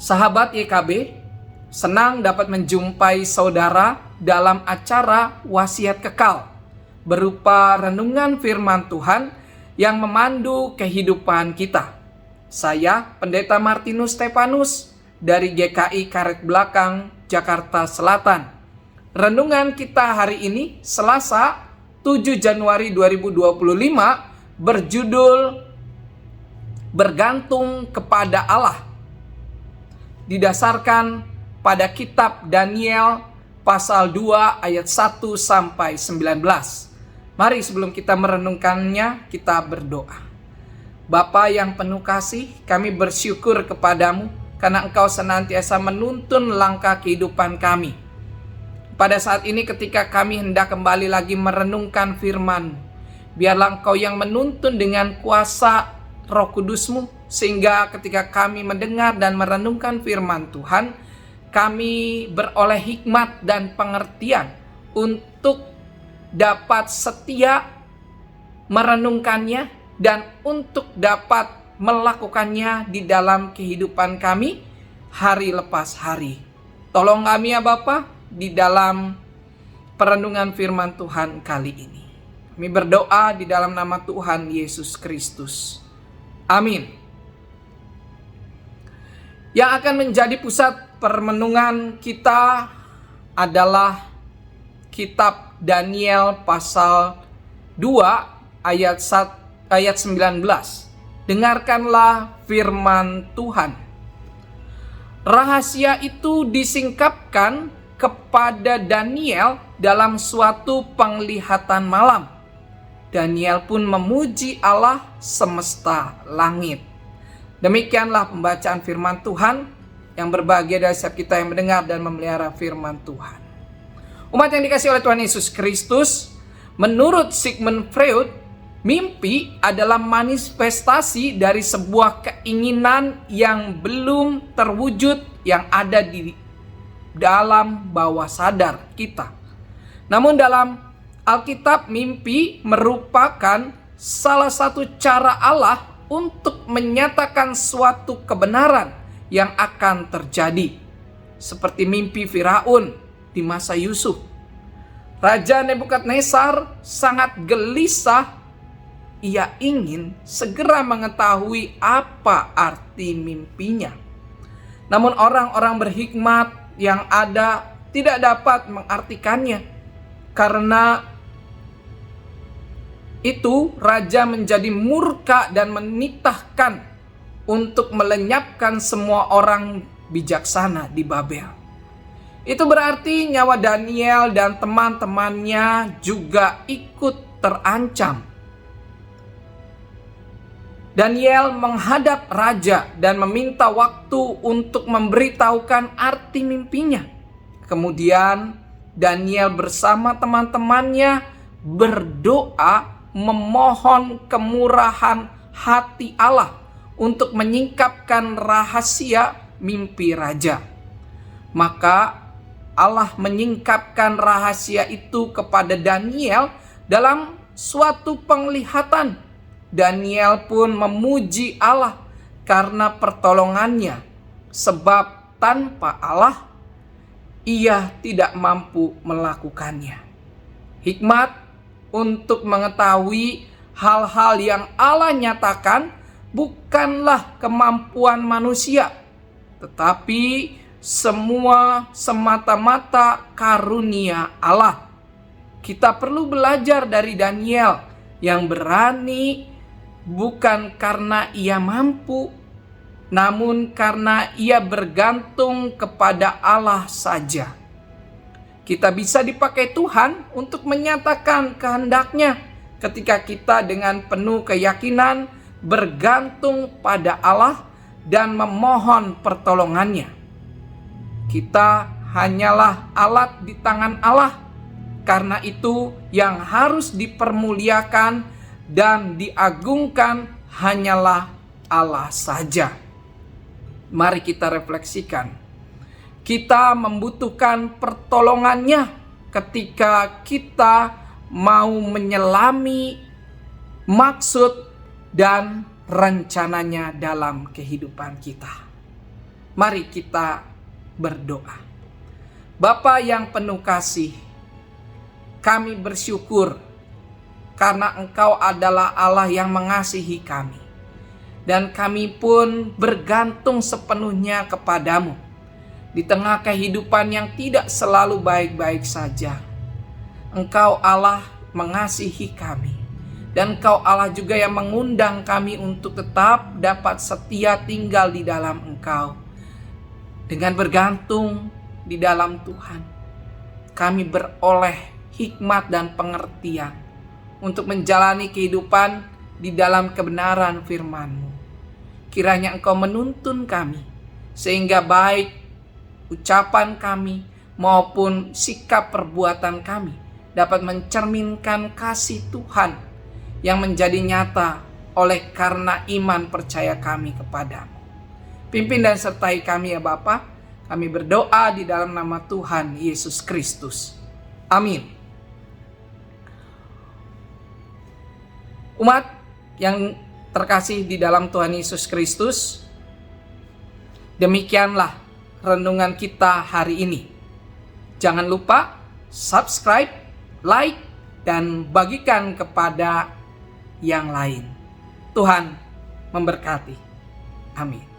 Sahabat YKB, senang dapat menjumpai saudara dalam acara Wasiat Kekal berupa renungan firman Tuhan yang memandu kehidupan kita. Saya Pendeta Martinus Stefanus dari GKI Karet Belakang, Jakarta Selatan. Renungan kita hari ini Selasa 7 Januari 2025 berjudul Bergantung kepada Allah. Didasarkan pada kitab Daniel pasal 2 ayat 1 sampai 19. Mari sebelum kita merenungkannya, kita berdoa. Bapa yang penuh kasih, kami bersyukur kepadamu karena Engkau senantiasa menuntun langkah kehidupan kami. Pada saat ini ketika kami hendak kembali lagi merenungkan firman-Mu, biarlah Engkau yang menuntun dengan kuasa Roh Kudus-Mu, sehingga ketika kami mendengar dan merenungkan firman Tuhan, kami beroleh hikmat dan pengertian untuk dapat setia merenungkannya dan untuk dapat melakukannya di dalam kehidupan kami hari lepas hari. Tolong kami ya Bapa di dalam perenungan firman Tuhan kali ini. Kami berdoa di dalam nama Tuhan Yesus Kristus. Amin. Yang akan menjadi pusat permenungan kita adalah kitab Daniel pasal 2 ayat 19. Dengarkanlah firman Tuhan. Rahasia itu disingkapkan kepada Daniel dalam suatu penglihatan malam. Daniel pun memuji Allah semesta langit. Demikianlah pembacaan firman Tuhan. Yang berbahagia dari setiap kita yang mendengar dan memelihara firman Tuhan. Umat yang dikasihi oleh Tuhan Yesus Kristus, menurut Sigmund Freud, mimpi adalah manifestasi dari sebuah keinginan yang belum terwujud yang ada di dalam bawah sadar kita. Namun dalam Alkitab, mimpi merupakan salah satu cara Allah untuk menyatakan suatu kebenaran yang akan terjadi. Seperti mimpi Firaun di masa Yusuf. Raja Nebukadnezar sangat gelisah. Ia ingin segera mengetahui apa arti mimpinya. Namun orang-orang berhikmat yang ada tidak dapat mengartikannya. Karena itu raja menjadi murka dan menitahkan untuk melenyapkan semua orang bijaksana di Babel. Itu berarti nyawa Daniel dan teman-temannya juga ikut terancam. Daniel menghadap raja dan meminta waktu untuk memberitahukan arti mimpinya. Kemudian Daniel bersama teman-temannya berdoa memohon kemurahan hati Allah untuk menyingkapkan rahasia mimpi raja. Maka Allah menyingkapkan rahasia itu kepada Daniel dalam suatu penglihatan. Daniel pun memuji Allah karena pertolongannya, sebab tanpa Allah ia tidak mampu melakukannya. Hikmat untuk mengetahui hal-hal yang Allah nyatakan bukanlah kemampuan manusia, tetapi semua semata-mata karunia Allah. Kita perlu belajar dari Daniel yang berani bukan karena ia mampu, namun karena ia bergantung kepada Allah saja. Kita bisa dipakai Tuhan untuk menyatakan kehendaknya ketika kita dengan penuh keyakinan bergantung pada Allah dan memohon pertolongannya. Kita hanyalah alat di tangan Allah. Karena itu yang harus dipermuliakan dan diagungkan hanyalah Allah saja. Mari kita refleksikan. Kita membutuhkan pertolongannya ketika kita mau menyelami maksud dan rencananya dalam kehidupan kita. Mari kita berdoa. Bapa yang penuh kasih, kami bersyukur karena Engkau adalah Allah yang mengasihi kami. Dan kami pun bergantung sepenuhnya kepadamu. Di tengah kehidupan yang tidak selalu baik-baik saja, Engkau Allah mengasihi kami. Dan Engkau Allah juga yang mengundang kami untuk tetap dapat setia tinggal di dalam Engkau. Dengan bergantung di dalam Tuhan, kami beroleh hikmat dan pengertian untuk menjalani kehidupan di dalam kebenaran firman-Mu. Kiranya Engkau menuntun kami, sehingga baik ucapan kami maupun sikap perbuatan kami dapat mencerminkan kasih Tuhan yang menjadi nyata oleh karena iman percaya kami kepadamu. Pimpin dan sertai kami ya Bapa. Kami berdoa di dalam nama Tuhan Yesus Kristus. Amin. Umat yang terkasih di dalam Tuhan Yesus Kristus, demikianlah renungan kita hari ini. Jangan lupa subscribe, like, dan bagikan kepada yang lain. Tuhan memberkati. Amin.